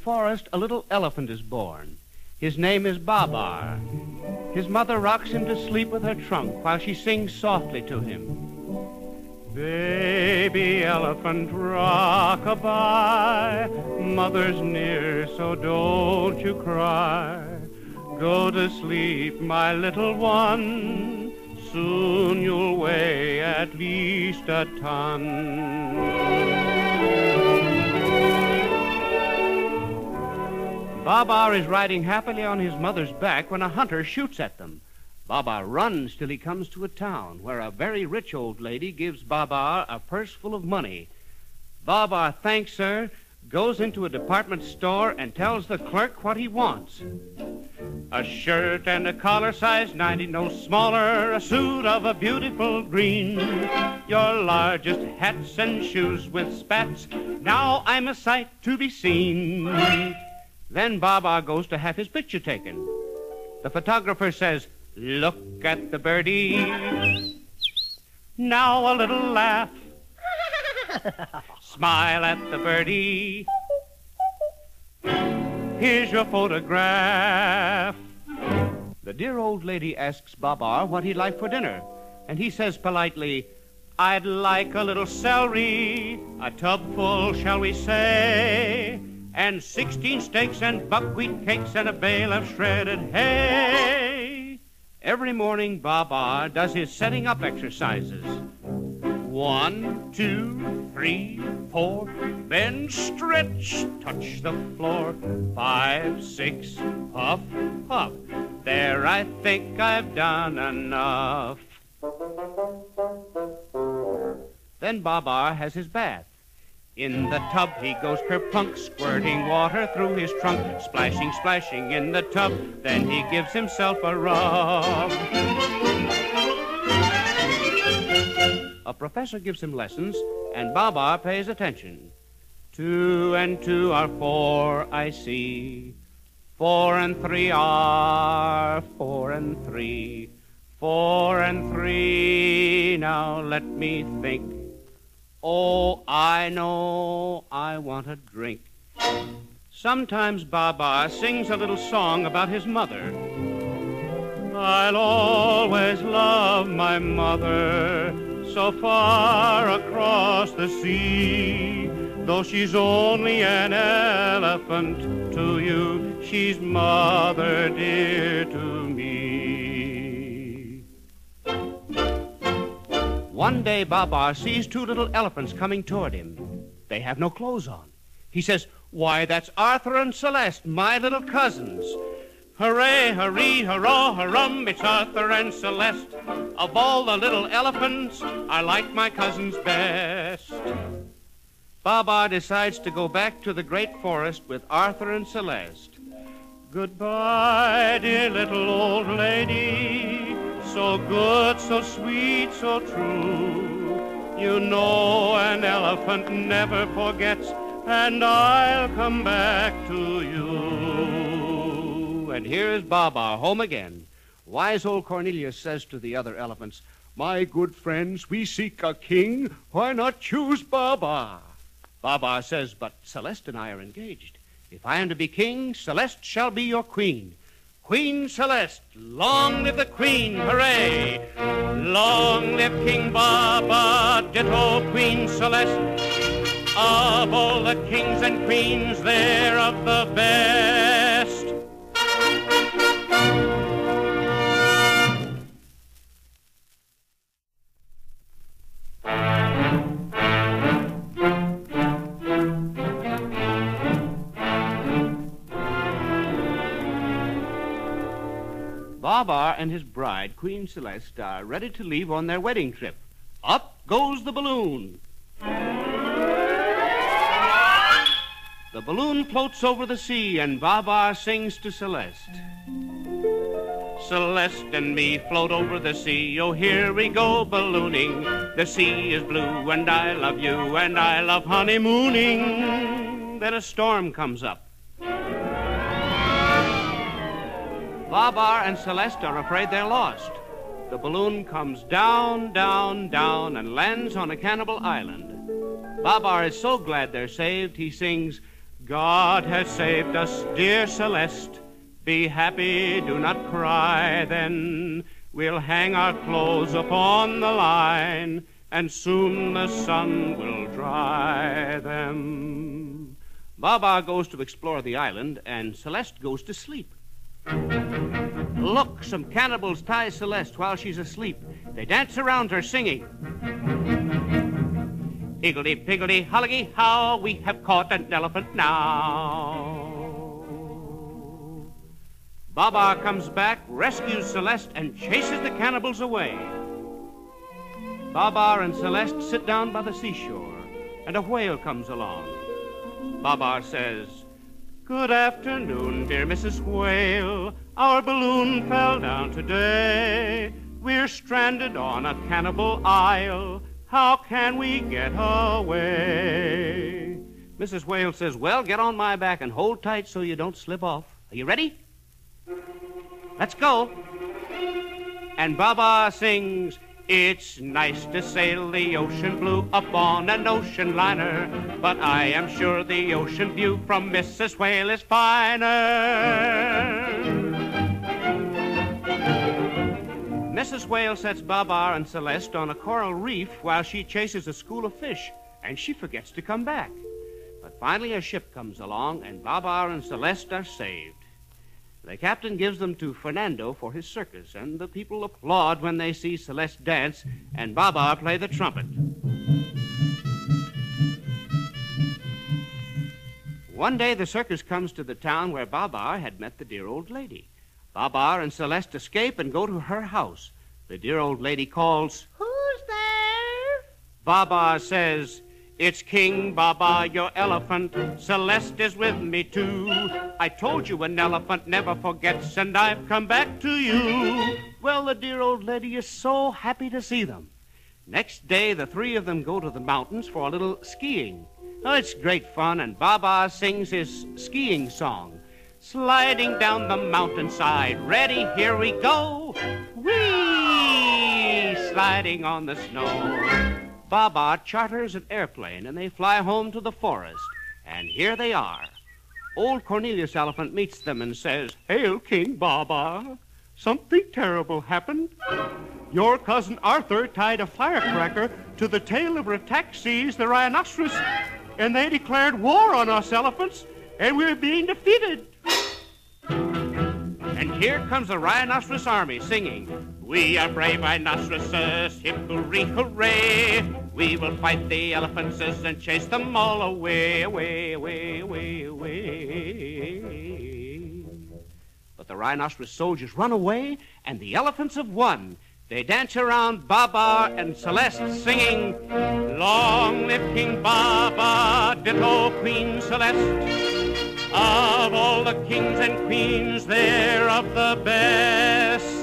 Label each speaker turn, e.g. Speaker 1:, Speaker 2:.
Speaker 1: forest, a little elephant is born. His name is Babar. His mother rocks him to sleep with her trunk while she sings softly to him. Baby elephant, rock-a-bye, mother's near, so don't you cry. Go to sleep, my little one, soon you'll weigh at least a ton. Babar is riding happily on his mother's back when a hunter shoots at them. Babar runs till he comes to a town where a very rich old lady gives Babar a purse full of money. Babar thanks her, goes into a department store, and tells the clerk what he wants. A shirt and a collar size 90, no smaller, a suit of a beautiful green, your largest hats and shoes with spats, now I'm a sight to be seen. Then Babar goes to have his picture taken. The photographer says, look at the birdie, now a little laugh, smile at the birdie, here's your photograph. The dear old lady asks Babar what he'd like for dinner, and he says politely, I'd like a little celery, a tub full, shall we say, and 16 steaks and buckwheat cakes and a bale of shredded hay. Every morning, Babar does his setting up exercises. 1, 2, 3, 4, then stretch, touch the floor. 5, 6, puff, puff. There, I think I've done enough. Then Babar has his bath. In the tub he goes kerplunk, squirting water through his trunk, splashing, splashing in the tub, then he gives himself a rub. A professor gives him lessons, and Babar pays attention. 2 and 2 are 4, I see. 4 and 3 are 4 and 3. 4 and 3, now let me think. Oh, I know I want a drink. Sometimes Babar sings a little song about his mother. I'll always love my mother, so far across the sea. Though she's only an elephant to you, she's mother dear to me. One day, Babar sees 2 little elephants coming toward him. They have no clothes on. He says, why, that's Arthur and Celeste, my little cousins. Hooray, hurree, hurrah, hurrum, it's Arthur and Celeste. Of all the little elephants, I like my cousins best. Babar decides to go back to the great forest with Arthur and Celeste. Goodbye, dear little old lady, so good, so sweet, so true. You know an elephant never forgets, and I'll come back to you. And here is Babar home again. Wise old Cornelius says to the other elephants, my good friends, we seek a king. Why not choose Babar? Babar says, but Celeste and I are engaged. If I am to be king, Celeste shall be your queen. Queen Celeste, long live the queen, hooray! Long live King Babar, ditto Queen Celeste. Of all the kings and queens, they're of the best. Babar and his bride, Queen Celeste, are ready to leave on their wedding trip. Up goes the balloon. The balloon floats over the sea, and Babar sings to Celeste. Celeste and me float over the sea, oh, here we go ballooning. The sea is blue, and I love you, and I love honeymooning. Then a storm comes up. Babar and Celeste are afraid they're lost. The balloon comes down, down, down, and lands on a cannibal island. Babar is so glad they're saved, he sings, God has saved us, dear Celeste. Be happy, do not cry, then we'll hang our clothes upon the line, and soon the sun will dry them. Babar goes to explore the island, and Celeste goes to sleep. Look, some cannibals tie Celeste while she's asleep. They dance around her singing. Higgledy-piggledy, hollygee-how, we have caught an elephant now. Babar comes back, rescues Celeste, and chases the cannibals away. Babar and Celeste sit down by the seashore, and a whale comes along. Babar says, "Good afternoon, dear Mrs. Whale. Our balloon fell down today. We're stranded on a cannibal isle. How can we get away?" Mrs. Whale says, "Well, get on my back and hold tight so you don't slip off. Are you ready? Let's go." And Babar sings, "It's nice to sail the ocean blue up on an ocean liner, but I am sure the ocean view from Mrs. Whale is finer." Mrs. Whale sets Babar and Celeste on a coral reef while she chases a school of fish, and she forgets to come back. But finally a ship comes along, and Babar and Celeste are saved. The captain gives them to Fernando for his circus, and the people applaud when they see Celeste dance and Babar play the trumpet. One day the circus comes to the town where Babar had met the dear old lady. Babar and Celeste escape and go to her house. The dear old lady calls, "Who's there?" Babar says, "It's King Babar, your elephant. Celeste is with me, too. I told you an elephant never forgets, and I've come back to you." Well, the dear old lady is so happy to see them. Next day, the three of them go to the mountains for a little skiing. Oh, it's great fun, and Babar sings his skiing song. Sliding down the mountainside, ready, here we go. Whee! Sliding on the snow. Babar charters an airplane, and they fly home to the forest. And here they are. Old Cornelius Elephant meets them and says, "Hail, King Babar. Something terrible happened. Your cousin Arthur tied a firecracker to the tail of Rataxes, the rhinoceros, and they declared war on us elephants, and we're being defeated." And here comes the rhinoceros army singing, "We are brave rhinoceroses, hip-hooray, hooray. We will fight the elephants and chase them all away, away, away, away, away." But the rhinoceros soldiers run away, and the elephants have won. They dance around Babar and Celeste singing, "Long live King Babar, ditto Queen Celeste. Of all the kings and queens, they're of the best."